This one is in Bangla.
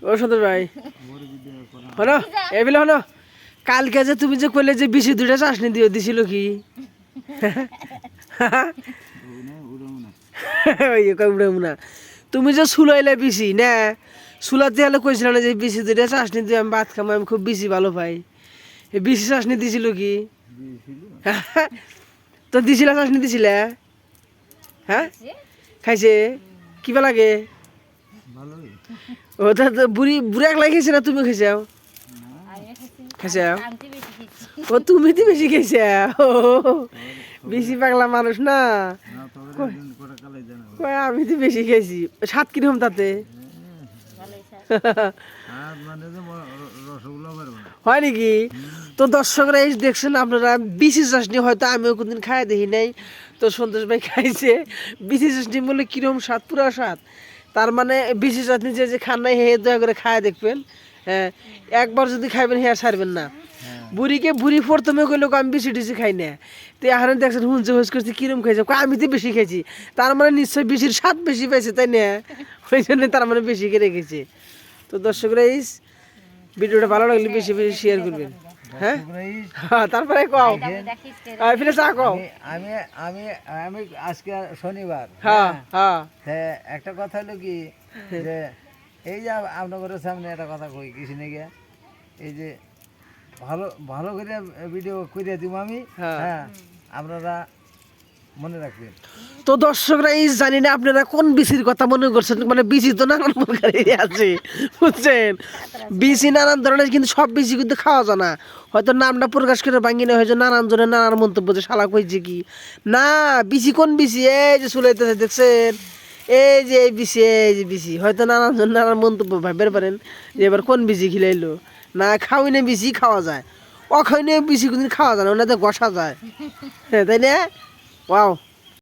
ও সন্তোষ ভাই হলো এবিলে হলো কালকে যে তুমি যে কইলে যে বিশি দুইটা চাষনি দিও দিছিল কি ওই কই উড়াম না তুমি যে সুলাইলে বিশি না সুলাতে হলে কইছিল না যে বিশি দুইটা চাষনি দিও আমি ভাত খাবো আমি খুব বেশি ভালো পাই এই বিশি চাষনি দিছিল কি তো দিছিলা চাষনি দিছিলে হ্যাঁ খাইছে কিবা লাগে ও তা বুড়ি বুড়ি একলাই খাইছে না তুমি খাইছাও খাইছাও ও তুমি তো বেশি খাইছা ও বেশি পাগলা মানুষ না আমি তো বেশি খাইছি 7 কিরকম তাতে হয় নাকি তো দর্শকরা এই দেখছেন আপনারা বিশি চাষনি হয়তো আমিও কোনদিন খাই দেখি নাই তো সন্তোষ ভাই খাইছে বিশি চাষনি বলে কিরকম স্বাদ পুরা স্বাদ তার মানে বিশি চাটনি যে খান নাই হে দয়া করে খায় দেখবেন হ্যাঁ একবার যদি খাইবেন হে ছাড়বেন না বুড়িকে বুড়ি প্রথমে কইলো আমি বেশি টিসি খাই না তো এখানে দেখছেন হুঁজে হুঁজ করছি কিরম খাইছে আমি তো বেশি খাইছি তার মানে নিশ্চয়ই বেশির স্বাদ বেশি পাইছে তাই না ওই জন্য তার মানে বেশি করে রেখেছে তো দর্শকরা এই ভিডিওটা ভালো লাগলে বেশি বেশি শেয়ার করবেন হ্যাঁ তারপরে কও ফিরে চা কও আমি আমি আমি আজকে শনিবার হ্যাঁ হ্যাঁ একটা কথা হলো কি যে এই যে আপনাদের সামনে একটা কথা কই কিছু নাকি এই যে ভালো ভালো করে ভিডিও করে দিব আমি হ্যাঁ আপনারা মনে রাখবেন তো দর্শকরা এই জানি না আপনারা কোন বিসির কথা মনে করছেন মানে বিসি তো নানান প্রকারের আছে বুঝছেন বিসি নানান ধরনের কিন্তু সব বিসি কিন্তু খাওয়া যায় না হয়তো নামটা প্রকাশ করে ভাঙি না হয়তো নানান জনের নানান মন্তব্য যে শালা কইছে কি না বিসি কোন বিসি এই যে চুলাইতেছে দেখছেন এই যে এই যে বিসি হয়তো নানান জন নানান মন্তব্য ভাবতে পারেন যে এবার কোন বিসি খিলাইলো না খাওয়াই না বিসি খাওয়া যায় অখাই না বিসি কোনদিন খাওয়া যায় না ওনাদের বসা যায় হ্যাঁ তাই না ওয়াও